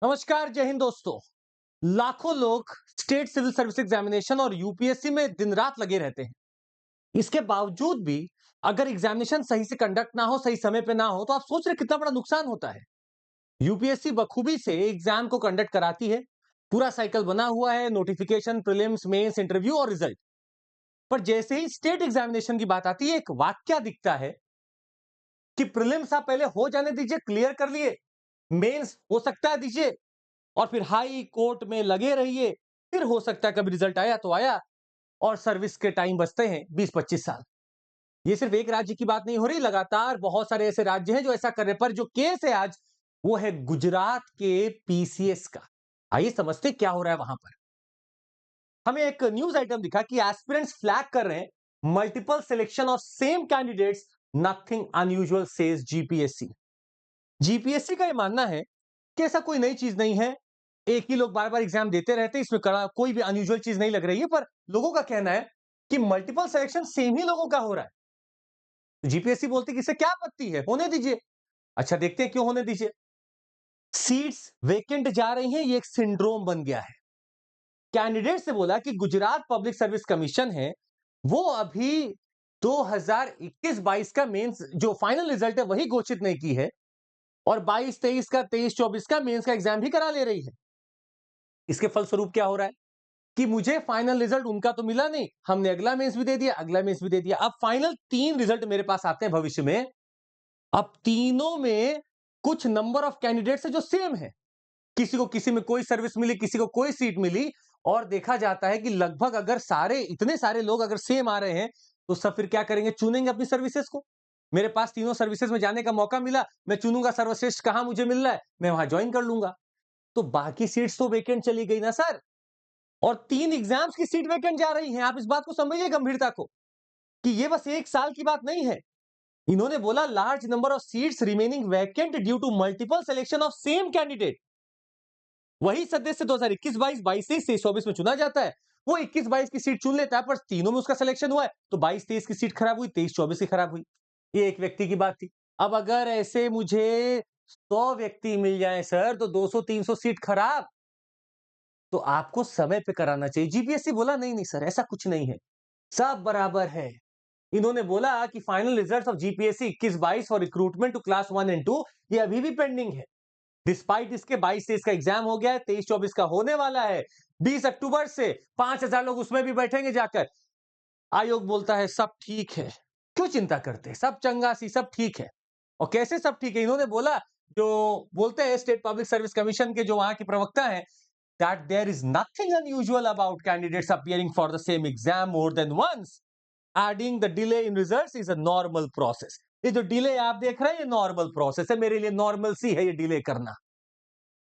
नमस्कार, जय हिंद दोस्तों। लाखों लोग स्टेट सिविल सर्विस एग्जामिनेशन और यूपीएससी में दिन रात लगे रहते हैं। इसके बावजूद भी अगर एग्जामिनेशन सही से कंडक्ट ना हो, सही समय पे ना हो, तो आप सोच रहे कितना बड़ा नुकसान होता है। यूपीएससी बखूबी से एग्जाम को कंडक्ट कराती है। पूरा साइकिल बना हुआ है, नोटिफिकेशन, प्रीलिम्स, मेंस, इंटरव्यू और रिजल्ट। पर जैसे ही स्टेट एग्जामिनेशन की बात आती है, एक वाक्य दिखता है कि प्रीलिम्स आप पहले हो जाने दीजिए, क्लियर कर लिए, मेंस हो सकता है दीजिए, और फिर हाई कोर्ट में लगे रहिए। फिर हो सकता है कभी रिजल्ट आया तो आया, और सर्विस के टाइम बचते हैं 20-25 साल। ये सिर्फ एक राज्य की बात नहीं हो रही, लगातार बहुत सारे ऐसे राज्य हैं जो ऐसा कर रहे हैं। पर जो केस है आज, वो है गुजरात के पीसीएस का। आइए समझते हैं क्या हो रहा है वहां पर। हमें एक न्यूज आइटम दिखा कि एस्पिरेंट्स फ्लैग कर रहे हैं multiple selection of same candidates, nothing unusual says GPSC. GPSC का यह मानना है कि ऐसा कोई नई चीज नहीं है, एक ही लोग बार बार एग्जाम देते रहते हैं, इसमें कोई भी अनयूजुअल चीज नहीं लग रही है। पर लोगों का कहना है कि मल्टीपल सिलेक्शन सेम ही लोगों का हो रहा है। तो जीपीएससी बोलती है कि इससे क्या आपत्ति है, होने दीजिए। अच्छा, देखते हैं क्यों होने दीजिए। सीट्स वेकेंट जा रही हैं, ये एक सिंड्रोम बन गया है। कैंडिडेट से बोला कि गुजरात पब्लिक सर्विस कमीशन है, वो अभी 2021-22 का मेंस जो फाइनल रिजल्ट है वही घोषित नहीं की है, और 22-23 का, 23-24 का मेंस का एग्जाम भी करा ले रही है। इसके फलस्वरूप क्या हो रहा है कि मुझे फाइनल रिजल्ट उनका तो मिला नहीं, हमने अगला मेंस भी दे दिया, अगला मेंस भी दे दिया। अब फाइनल 3 रिजल्ट मेरे पास आते हैं भविष्य में। अब तीनों में कुछ नंबर ऑफ कैंडिडेट्स है जो सेम है। किसी को किसी में कोई सर्विस मिली, किसी को कोई सीट मिली, और देखा जाता है कि लगभग अगर सारे इतने सारे लोग अगर सेम आ रहे हैं, तो सब फिर क्या करेंगे, चुनेंगे अपनी सर्विसेज को। मेरे पास तीनों सर्विसेज में जाने का मौका मिला, मैं चुनूंगा सर्वश्रेष्ठ कहां मुझे मिल रहा है, मैं वहां ज्वाइन कर लूंगा। तो बाकी सीट्स तो वेकेंट चली गई ना सर। और 3 एग्जाम्स की सीट वेकेंट जा रही हैं। आप इस बात को समझिए गंभीरता को, कि ये बस एक साल की बात नहीं है। इन्होंने बोला large number of seats remaining vacant due to multiple selection of same candidate. वही सदस्य 2021-22, 22-23 में चुना जाता है, वो 21-22 की सीट चुन लेता है, पर तीनों में उसका सिलेक्शन हुआ है, तो 22-23 की सीट खराब हुई, 23-24 की खराब हुई। ये एक व्यक्ति की बात थी। अब अगर ऐसे मुझे 100 व्यक्ति मिल जाए सर, तो 200-300 सीट खराब, तो आपको समय पे कराना चाहिए। जीपीएससी बोला नहीं नहीं सर, ऐसा कुछ नहीं है, सब बराबर है। इन्होंने बोला कि final results of GPSC 21-22 for recruitment to class 1 and 2 ये अभी भी पेंडिंग है। डिस्पाइट इसके 22-23 का एग्जाम हो गया है, 23-24 का होने वाला है। 20 अक्टूबर से 5,000 लोग उसमें भी बैठेंगे जाकर। आयोग बोलता है सब ठीक है, क्यों चिंता करते हैं, सब चंगासी, सब ठीक है। और कैसे सब ठीक है, इन्होंने बोला, जो बोलते हैं स्टेट पब्लिक सर्विस कमीशन के जो वहां के प्रवक्ता हैं, that there is nothing unusual about candidates appearing for the same exam more than once. Adding the delay in results is a normal process. ये जो डिले आप देख रहे हैं, ये नॉर्मल प्रोसेस है, मेरे लिए नॉर्मल सी है ये डिले करना।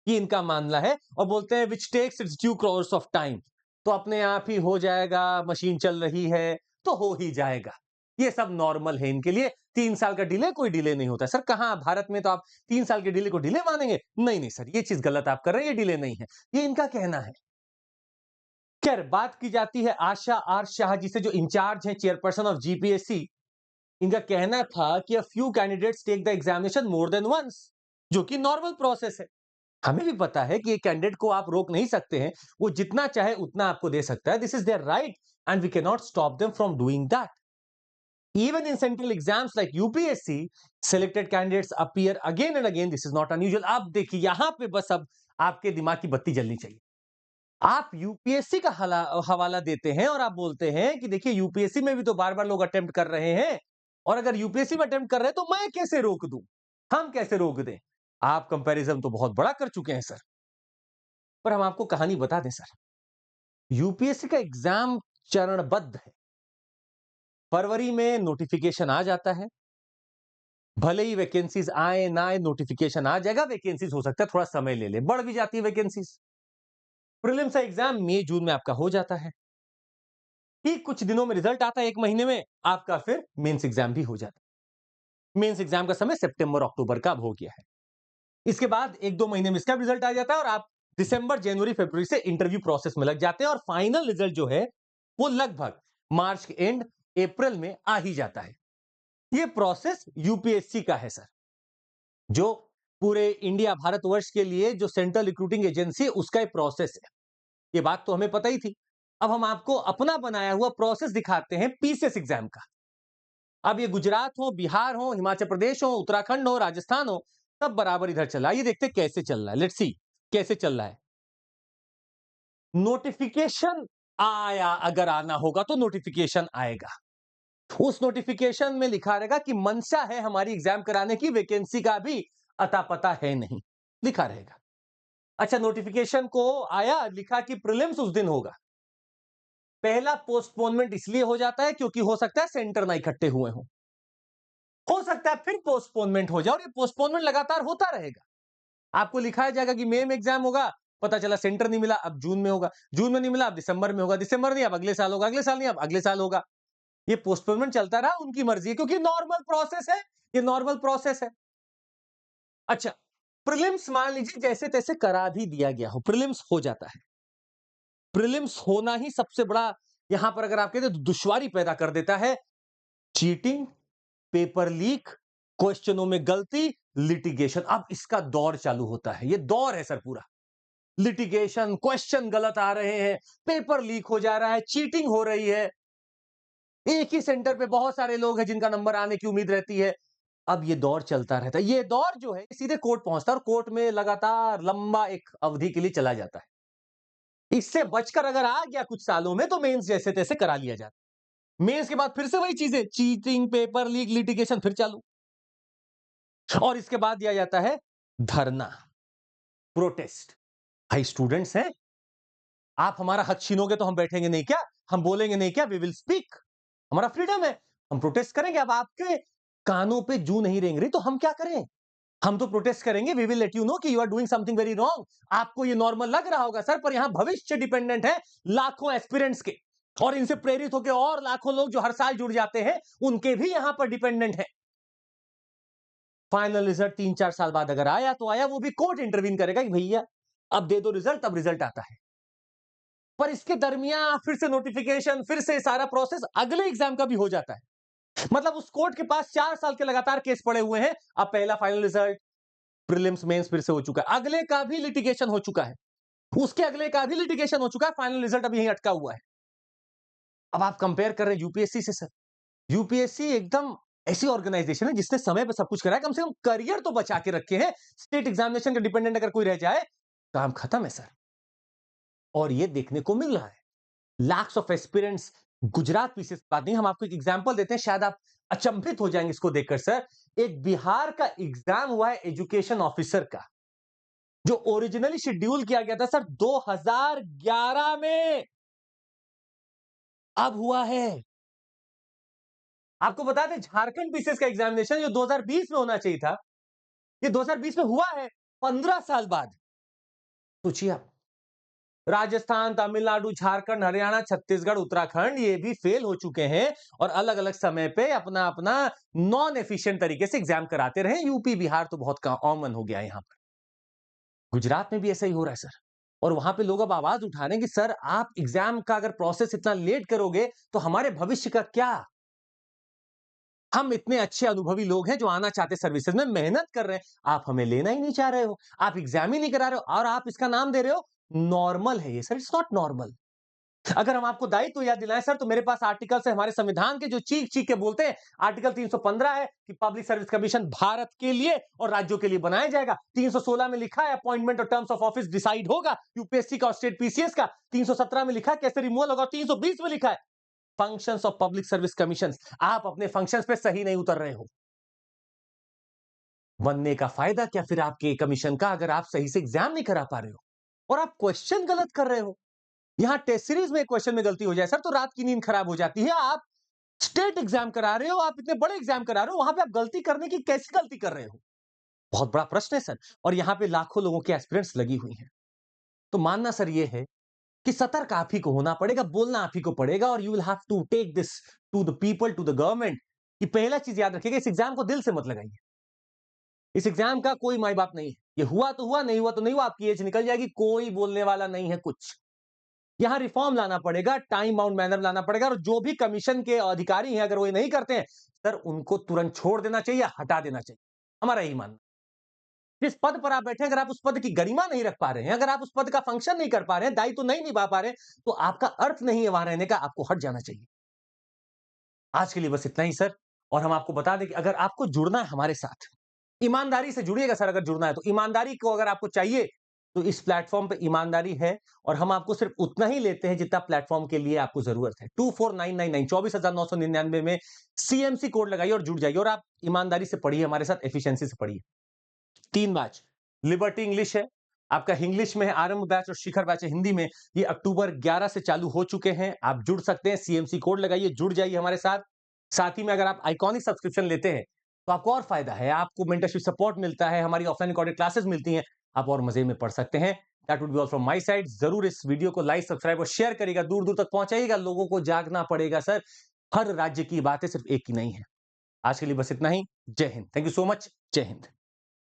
ये इनका मानना है। और बोलते हैं which takes its due course of time, तो अपने आप ही हो जाएगा, मशीन चल रही है तो हो ही जाएगा। ये सब नॉर्मल है इनके लिए। 3 साल का डिले कोई डिले नहीं होता। सर कहां भारत में तो आप 3 साल के डिले को डिले मानेंगे? नहीं नहीं सर, ये चीज गलत आप कर रहे हैं, ये डिले नहीं है, ये इनका कहना है। खैर, बात की जाती है आशा आर शाह जी से, जो इंचार्ज है चेयरपर्सन ऑफ जीपीएससी। इनका कहना था कि a few candidates take the examination more than once, जो कि नॉर्मल प्रोसेस है। हमें भी पता है कि एक कैंडिडेट को आप रोक नहीं सकते हैं, वो जितना चाहे उतना आपको दे सकता है, this is there right, and we can not stop them from doing that. Even in central exams like UPSC, selected candidates appear again and again. This is not unusual. आप देखिए यहां पे बस अब आपके दिमाग की बत्ती जलनी चाहिए। आप यूपीएससी का हवाला देते हैं और आप बोलते हैं कि देखिए यूपीएससी में भी तो बार बार लोग अटेम्प्ट कर रहे हैं, और अगर यूपीएससी में अटेम्प्ट कर रहे हैं तो मैं कैसे रोक दूं, हम कैसे रोक दें। आप कंपैरिजन तो बहुत बड़ा कर चुके हैं सर। पर हम आपको कहानी बता दें सर, यूपीएससी का एग्जाम चरणबद्ध है। फरवरी में नोटिफिकेशन आ जाता है, भले ही वैकेंसीज आए ना आए, नोटिफिकेशन आ जाएगा। वैकेंसीज हो सकता है थोड़ा समय ले ले, बढ़ भी जाती है वैकेंसीज। प्रीलिम्स का एग्जाम मई जून में आपका हो जाता है, ठीक कुछ दिनों में रिजल्ट आता है, 1 महीने में आपका फिर मेंस एग्जाम भी हो जाता है। मेंस एग्जाम का समय सितंबर अक्टूबर का अब हो गया है। इसके बाद 1-2 महीने में इसका रिजल्ट आ जाता है, और आप दिसंबर जनवरी फरवरी से इंटरव्यू प्रोसेस में लग जाते हैं, और फाइनल रिजल्ट जो है वो लगभग मार्च के एंड अप्रैल में आ ही जाता है। ये प्रोसेस यूपीएससी का है सर, जो पूरे इंडिया भारतवर्ष के लिए जो सेंट्रल रिक्रूटिंग एजेंसी है उसका एक प्रोसेस है। ये बात तो हमें पता ही थी। अब हम आपको अपना बनाया हुआ प्रोसेस दिखाते हैं पीसीएस एग्जाम का। अब ये गुजरात हो, बिहार हो, हिमाचल प्रदेश हो, उत्तराखंड हो, राजस्थान हो, सब बराबर इधर चल रहा है। ये देखते हैं कैसे चल रहा है। लेट्स सी कैसे चल रहा है। नोटिफिकेशन आया, अगर आना होगा तो नोटिफिकेशन आएगा। उस नोटिफिकेशन में लिखा रहेगा कि मंशा है हमारी एग्जाम कराने की, वैकेंसी का भी अता पता है नहीं, लिखा रहेगा। अच्छा, नोटिफिकेशन को आया, लिखा कि प्रीलिम्स उस दिन होगा। पहला पोस्टपोनमेंट इसलिए हो जाता है क्योंकि हो सकता है सेंटर ना इकट्ठे हुए हो सकता है फिर पोस्टपोनमेंट हो जाए, और ये पोस्टपोनमेंट लगातार होता रहेगा। आपको लिखाया जाएगा कि मई में एग्जाम होगा, पता चला सेंटर नहीं मिला, अब जून में होगा, जून में नहीं मिला, अब दिसंबर में होगा, दिसंबर नहीं अब अगले साल होगा, अगले साल नहीं अब अगले साल होगा। ये पोस्टपोनमेंट चलता रहा, उनकी मर्जी है, क्योंकि नॉर्मल प्रोसेस है, ये नॉर्मल प्रोसेस है। अच्छा, प्रीलिम्स मान लीजिए जैसे तैसे करा भी दिया गया हो, प्रीलिम्स हो जाता है। प्रीलिम्स होना ही सबसे बड़ा यहां पर अगर आप कहते हैं तो दुश्वारी पैदा कर देता है। चीटिंग, पेपर लीक, क्वेश्चनों में गलती, लिटिगेशन, अब इसका दौर चालू होता है। ये दौर है सर पूरा। लिटिगेशन, क्वेश्चन गलत आ रहे हैं, पेपर लीक हो जा रहा है, चीटिंग हो रही है, एक ही सेंटर पे बहुत सारे लोग हैं जिनका नंबर आने की उम्मीद रहती है। अब ये दौर चलता रहता है। ये दौर जो है सीधे कोर्ट पहुंचता है, और कोर्ट में लगातार लंबा एक अवधि के लिए चला जाता है। इससे बचकर अगर आ गया कुछ सालों में तो मेंस जैसे तैसे करा लिया जाता। मेंस के बाद फिर से वही चीजें, चीटिंग, पेपर लीक, लिटिगेशन फिर चालू। और इसके बाद दिया जाता है धरना, प्रोटेस्ट। भाई स्टूडेंट्स हैं, आप हमारा हक छीनोगे तो हम बैठेंगे नहीं क्या? हम बोलेंगे नहीं क्या? वी विल स्पीक, हमारा फ्रीडम है, हम प्रोटेस्ट करेंगे। अब आपके कानों पे जू नहीं रेंग रही तो हम क्या करें? हम तो प्रोटेस्ट करेंगे। We will let you know कि you are doing something very wrong. आपको ये नॉर्मल लग रहा होगा सर, पर यहां भविष्य डिपेंडेंट है लाखों एस्पिरेंट्स के, और इनसे प्रेरित होकर और लाखों लोग जो हर साल जुड़ जाते हैं उनके भी यहां पर डिपेंडेंट है। फाइनल रिजल्ट 3-4 साल बाद अगर आया तो आया, वो भी कोर्ट इंटरवीन करेगा कि भैया अब दे दो रिजल्ट, तब रिजल्ट आता है। पर इसके दरमियान फिर से नोटिफिकेशन, फिर से सारा प्रोसेस अगले एग्जाम का भी हो जाता है। मतलब उस कोर्ट के पास 4 साल के लगातार केस पड़े हुए हैं। अब पहला फाइनल रिजल्ट, प्रीलिम्स मेंस फिर से हो चुका है, अगले का भी लिटिगेशन हो चुका है, उसके अगले का भी लिटिगेशन हो चुका है, फाइनल रिजल्ट अभी यहीं अटका हुआ है। अब आप कंपेयर कर रहे हैं यूपीएससी से। सर यूपीएससी एकदम ऐसी ऑर्गेनाइजेशन है जिसने समय पे सब कुछ कराया, कम से कम करियर तो बचा के रखे हैं। स्टेट एग्जामिनेशन का डिपेंडेंट अगर कोई रह जाए काम खत्म है सर। और ये देखने को मिल रहा है, lakhs of aspirants. Gujarat PCS बात नहीं, हम आपको एक एग्जांपल देते हैं, शायद आप अचंभित हो जाएंगे इसको देखकर सर। एक बिहार का एग्जाम हुआ है एजुकेशन ऑफिसर का, जो ओरिजिनली शेड्यूल किया गया था सर 2011 में, अब हुआ है। आपको बता दें झारखंड पीसीएस का एग्जामिनेशन जो 2020 में होना चाहिए था, ये 2020 में हुआ है, 15 साल बाद। सोचिए आप, राजस्थान, तमिलनाडु, झारखंड, हरियाणा, छत्तीसगढ़, उत्तराखंड ये भी फेल हो चुके हैं, और अलग अलग समय पे अपना अपना नॉन एफिशिएंट तरीके से एग्जाम कराते रहे। यूपी बिहार तो बहुत कॉमन हो गया है, यहां पर गुजरात में भी ऐसा ही हो रहा है सर। और वहां पे लोग अब आवाज उठा रहे हैं कि सर आप एग्जाम का अगर प्रोसेस इतना लेट करोगे तो हमारे भविष्य का क्या? हम इतने अच्छे अनुभवी लोग हैं जो आना चाहते सर्विसेज में, मेहनत कर रहे हैं, आप हमें लेना ही नहीं चाह रहे हो, आप एग्जाम ही नहीं करा रहे हो, और आप इसका नाम दे रहे हो नॉर्मल है ये। Sir it's not normal. अगर हम आपको दायित्व याद दिलाएं सर, तो मेरे पास आर्टिकल्स है हमारे संविधान के जो चीख चीख के बोलते हैं। आर्टिकल 315 है कि पब्लिक सर्विस कमीशन भारत के लिए और राज्यों के लिए बनाया जाएगा। 316 में लिखा है अपॉइंटमेंट और टर्म्स ऑफ ऑफिस डिसाइड होगा यूपीएससी का और स्टेट पीसीएस का। 317 में लिखा है कैसे रिमूवल होगा, और 320 में लिखा है functions of public service commission. आप अपने फंक्शंस पे सही नहीं उतर रहे हो, बनने का फायदा क्या फिर आपके कमीशन का, अगर आप सही से एग्जाम नहीं करा पा रहे हो और आप क्वेश्चन गलत कर रहे हो। यहां टेस्ट सीरीज में क्वेश्चन में गलती हो जाए सर तो रात की नींद खराब हो जाती है। आप स्टेट एग्जाम करा रहे हो, आप इतने बड़े एग्जाम करा रहे हो, वहां पे आप गलती करने की कैसी गलती कर रहे हो? बहुत बड़ा प्रश्न है सर। और यहां पे लाखों लोगों की एस्पिरेंट्स लगी हुई हैं। तो मानना सर ये है कि सतर्क आप ही को होना पड़ेगा, बोलना आप ही को पड़ेगा, और you will have to take this to the people, to the government, कि पहला चीज याद रखिएगा, इस एग्जाम को दिल से मत लगाइए। इस एग्जाम का कोई माई बाप नहीं है। ये हुआ तो हुआ, नहीं हुआ तो नहीं हुआ, आपकी एज निकल जाएगी, कोई बोलने वाला नहीं है कुछ। यहां रिफॉर्म लाना पड़ेगा, टाइम बाउंड मैनर लाना पड़ेगा, और जो भी कमीशन के अधिकारी हैं अगर वो ये नहीं करते हैं सर, उनको तुरंत छोड़ देना चाहिए, हटा देना चाहिए, हमारा यही मानना। जिस पद पर आप बैठे, अगर आप उस पद की गरिमा नहीं रख पा रहे हैं, अगर आप उस पद का फंक्शन नहीं कर पा रहे हैं, दायित्व तो नहीं निभा पा रहे हैं, तो आपका अर्थ नहीं है वहां रहने का, आपको हट जाना चाहिए। आज के लिए बस इतना ही सर। और हम आपको बता दें कि अगर आपको जुड़ना है हमारे साथ, ईमानदारी से जुड़िएगा सर। अगर जुड़ना है तो ईमानदारी को अगर आपको चाहिए, तो इस प्लेटफॉर्म पे ईमानदारी है, और हम आपको सिर्फ उतना ही लेते हैं जितना प्लेटफॉर्म के लिए आपको जरूरत है। 24999 24,999 में सीएमसी कोड लगाइए और जुड़ जाइए, और आप ईमानदारी से पढ़िए हमारे साथ, एफिशिएंसी से पढ़िए। 3 बैच लिबर्टी इंग्लिश है, आपका इंग्लिश में है, आरंभ बैच और शिखर बैच है हिंदी में। ये अक्टूबर 11 से चालू हो चुके हैं। आप जुड़ सकते हैं, सीएमसी कोड लगाइए, जुड़ जाइए हमारे साथ। साथ ही में अगर आप आइकॉनिक सब्सक्रिप्शन लेते हैं, तो आपको और फायदा है, आपको मेंटरशिप सपोर्ट मिलता है, हमारी ऑफलाइन रिकॉर्डेड क्लासेस मिलती हैं, आप और मजे में पढ़ सकते हैं। That would be all from my side. जरूर इस वीडियो को लाइक, सब्सक्राइब और शेयर करिएगा, दूर दूर तक पहुंचाइएगा, लोगों को जागना पड़ेगा सर। हर राज्य की बातें सिर्फ एक की नहीं है। आज के लिए बस इतना ही। जय Hind. Thank you so much. जय हिंद।